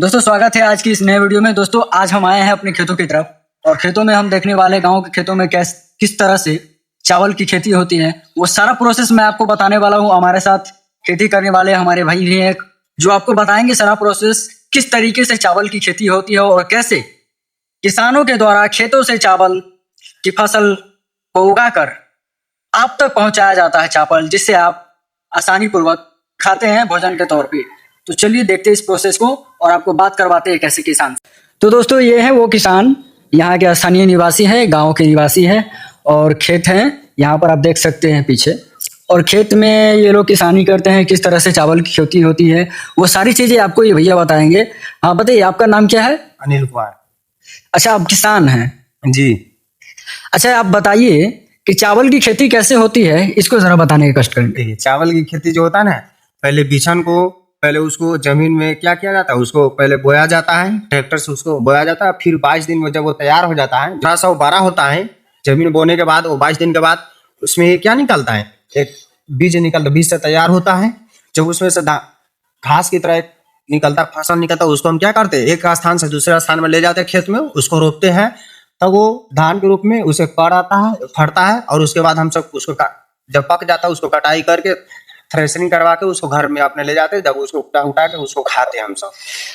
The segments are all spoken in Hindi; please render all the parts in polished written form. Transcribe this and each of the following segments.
दोस्तों स्वागत है आज की इस नए वीडियो में। दोस्तों आज हम आए हैं अपने खेतों की तरफ और खेतों में हम देखने वाले गांव के खेतों में किस तरह से चावल की खेती होती है वो सारा प्रोसेस मैं आपको बताने वाला हूं। हमारे साथ खेती करने वाले हमारे भाई भी हैं जो आपको बताएंगे सारा प्रोसेस किस तरीके से चावल की खेती होती है और कैसे किसानों के द्वारा खेतों से चावल की फसल को उगाकर आप तक पहुंचाया जाता है चावल, जिससे आप आसानी पूर्वक खाते हैं भोजन के तौर पे। तो चलिए देखते हैं इस प्रोसेस को और आपको बात करवाते हैं कैसे किसान। तो दोस्तों ये है वो किसान, यहाँ के स्थानीय निवासी है, गांव के निवासी है और खेत हैं यहाँ पर आप देख सकते हैं पीछे। और खेत में ये लोग किसानी करते हैं, किस तरह से चावल की खेती होती है वो सारी चीजें आपको ये भैया बताएंगे। हाँ बताइए आपका नाम क्या है? अनिल कुमार। अच्छा आप किसान हैं जी। अच्छा आप बताइए कि चावल की खेती कैसे होती है, इसको जरा बताने का कष्ट करेंगे। देखिए चावल की खेती जो होता है ना, पहले उसको जमीन में क्या किया जाता है, उसको पहले बोया जाता है, ट्रैक्टर से उसको बोया जाता है। फिर 22 दिन में जब वो तैयार हो जाता है, थोड़ा सा वो बड़ा होता है, जमीन बोने के बाद वो 22 दिन के बाद उसमें क्या निकलता है, एक बीज निकलता, बीज से तैयार होता है। जब उसमें से घास की तरह निकलता, फसल निकलता है, उसको हम क्या करते हैं, एक स्थान से दूसरे स्थान में ले जाते हैं, खेत में उसको रोपते हैं। तब वो धान के रूप में उसे कड़ आता है, फटता है और उसके बाद हम सब उसको जब पक जाता है उसको कटाई करके थ्रेशरिंग करवा के उसको घर में अपने ले जाते हैं। जब उसको उठा के उसको खाते हैं हम सब।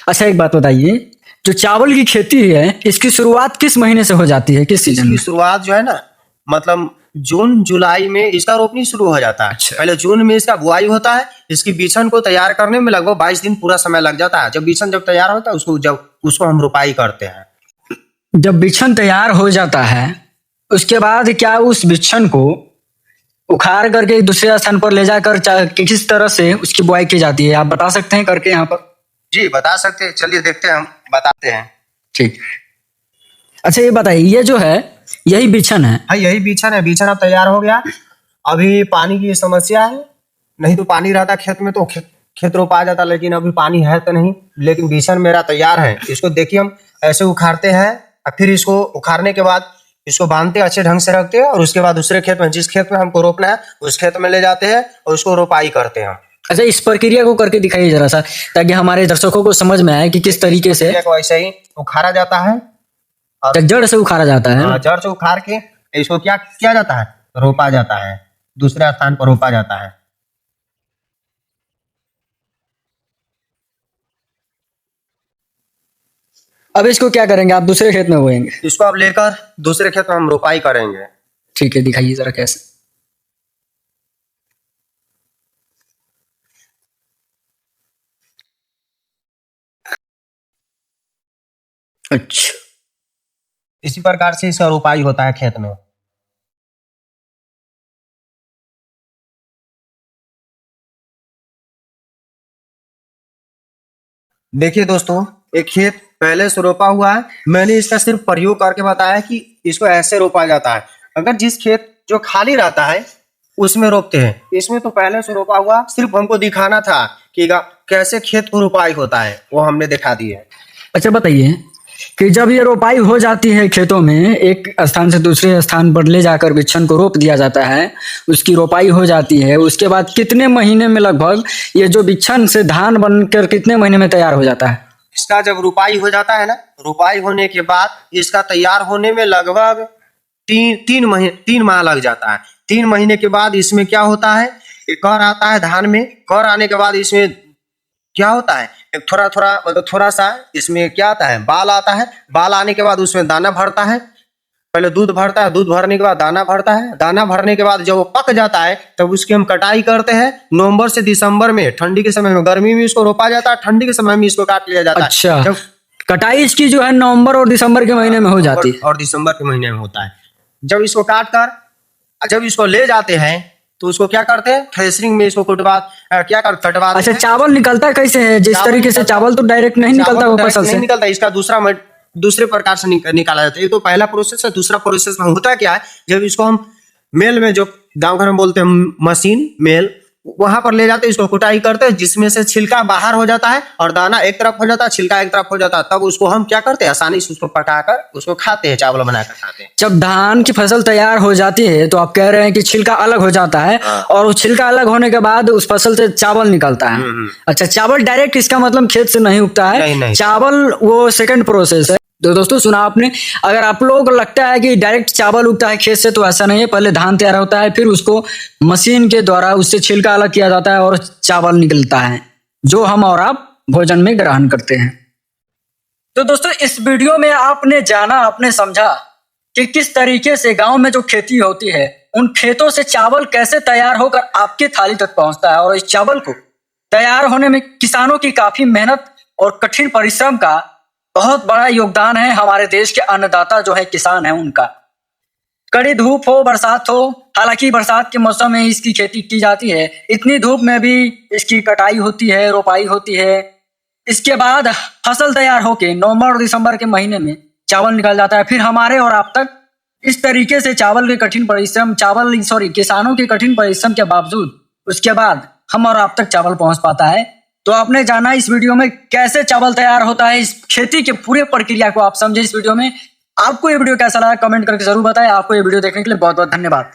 अच्छा एक बात बताइए, जो चावल की खेती है इसकी शुरुआत किस महीने से हो जाती है, किस सीजन में? शुरुआत जो है ना, मतलब जून जुलाई में इसका रोपनी शुरू हो जाता है। अच्छा। पहले जून में इसका बुआई होता है। इसकी बीछन को तैयार करने में लगभग 22 दिन पूरा समय लग जाता है। जब बीछन जब तैयार होता है उसको हम रोपाई करते हैं। जब बिछन तैयार हो जाता है उसके बाद क्या उस बिछन को उखाड़ करके दूसरे स्थान पर ले जाकर किस तरह से उसकी बुआई की जाती है, आप बता सकते हैं करके यहाँ पर? जी बता सकते हैं, चलिए देखते हैं, हम बताते हैं। ठीक। अच्छा ये बताइए, ये जो है यही बिछन है? हाँ यही बीछन है। बीछन अब तैयार हो गया। अभी पानी की समस्या है, नहीं तो पानी रहता खेत में तो खेत रोपा जाता, लेकिन अभी पानी है तो नहीं। लेकिन बीछन मेरा तैयार है। इसको देखिए हम ऐसे उखाड़ते हैं और फिर इसको उखाड़ने के बाद इसको बांधते अच्छे ढंग से रखते हैं और उसके बाद दूसरे खेत में, जिस खेत में हमको रोपना है उस खेत में ले जाते हैं और उसको रोपाई करते हैं। अच्छा इस प्रक्रिया को करके दिखाइए जरा सा, ताकि हमारे दर्शकों को समझ में आए कि किस तरीके से ऐसे ही उखाड़ा जाता है और जड़ से उखाड़ा जाता है। जड़ से उखाड़ के इसको क्या किया जाता है, रोपा जाता है, दूसरे स्थान पर रोपा जाता है। अब इसको क्या करेंगे, आप दूसरे खेत में बोएंगे? इसको अब लेकर दूसरे खेत में हम रोपाई करेंगे। ठीक है दिखाइए जरा कैसे। अच्छा इसी प्रकार से इसका रोपाई होता है खेत में। देखिए दोस्तों, एक खेत पहले से रोपा हुआ है। मैंने इसका सिर्फ प्रयोग करके बताया कि इसको ऐसे रोपा जाता है। अगर जिस खेत जो खाली रहता है उसमें रोपते हैं। इसमें तो पहले से रोपा हुआ, सिर्फ हमको दिखाना था कि कैसे खेत को रोपाई होता है, वो हमने दिखा दी है। अच्छा बताइए कि जब ये रोपाई हो जाती है खेतों में, एक स्थान से दूसरे स्थान पर ले जाकर बिच्छन को रोप दिया जाता है, उसकी रोपाई हो जाती है, उसके बाद कितने महीने में लगभग ये जो बिच्छन से धान बनकर कितने महीने में तैयार हो जाता है? इसका जब रुपाई हो जाता है ना, रुपाई होने के बाद इसका तैयार होने में लगभग तीन माह लग जाता है। 3 महीने के बाद इसमें क्या होता है, कर आता है धान में। कर आने के बाद इसमें क्या होता है, एक थोड़ा सा इसमें क्या आता है, बाल आता है। बाल आने के बाद उसमें दाना भरता है। पहले दूध भरता है, दूध भरने के बाद दाना भरता है। दाना भरने के बाद जब वो पक जाता है तब उसकी हम कटाई करते हैं। नवंबर से दिसंबर में, ठंडी के समय में, गर्मी में इसको रोपा जाता है, ठंडी के समय में इसको काट लिया जाता है। अच्छा जब कटाई इसकी जो है नवंबर और दिसंबर के महीने में हो जाती है? और दिसंबर के महीने में होता है। जब इसको काट कर जब इसको ले जाते हैं तो उसको क्या करते हैं, थ्रेशरिंग में इसको कटवा। अच्छा चावल निकलता कैसे है? जिस तरीके से चावल तो डायरेक्ट नहीं निकलता वो फसल से? नहीं निकलता, इसका दूसरे प्रकार से निकाला जाता है। ये तो पहला प्रोसेस है। दूसरा प्रोसेस में होता क्या है, जब इसको हम मेल में, जो गांव घर में बोलते हैं मशीन मेल, वहां पर ले जाते हैं, इसको कुटाई करते हैं, जिसमें से छिलका बाहर हो जाता है और दाना एक तरफ हो जाता है, छिलका एक तरफ हो जाता है। तब उसको हम क्या करते हैं, आसानी से उसको पकाकर उसको खाते हैं, चावल बनाकर खाते हैं। जब धान की फसल तैयार हो जाती है तो आप कह रहे हैं कि छिलका अलग हो जाता है, हाँ। और उस छिलका अलग होने के बाद उस फसल से चावल निकलता है। अच्छा, चावल डायरेक्ट इसका मतलब खेत से नहीं उगता है, नहीं। चावल वो सेकंड प्रोसेस है। तो दोस्तों सुना आपने, अगर आप लोगों को लगता है कि डायरेक्ट चावल उगता है खेत से, तो ऐसा नहीं है। पहले धान तैयार होता है, फिर उसको मशीन के द्वारा उससे छिलका अलग किया जाता है और चावल निकलता है, जो हम और आप भोजन में ग्रहण करते हैं। तो दोस्तों इस वीडियो में आपने जाना, आपने समझा कि किस तरीके से गांव में जो खेती होती है, उन खेतों से चावल कैसे तैयार होकर आपके थाली तक पहुंचता है, और इस चावल को तैयार होने में किसानों की काफी मेहनत और कठिन परिश्रम का बहुत बड़ा योगदान है। हमारे देश के अन्नदाता जो है किसान है उनका। कड़ी धूप हो, बरसात हो, हालांकि बरसात के मौसम में इसकी खेती की जाती है, इतनी धूप में भी इसकी कटाई होती है, रोपाई होती है। इसके बाद फसल तैयार होके नवंबर और दिसंबर के महीने में चावल निकल जाता है। फिर हमारे और आप तक इस तरीके से चावल के कठिन परिश्रम किसानों के कठिन परिश्रम के बावजूद उसके बाद हम और आप तक चावल पहुंच पाता है। तो आपने जाना इस वीडियो में कैसे चावल तैयार होता है, इस खेती के पूरे प्रक्रिया को आप समझे इस वीडियो में। आपको ये वीडियो कैसा लगा कमेंट करके जरूर बताएं। आपको ये वीडियो देखने के लिए बहुत बहुत धन्यवाद।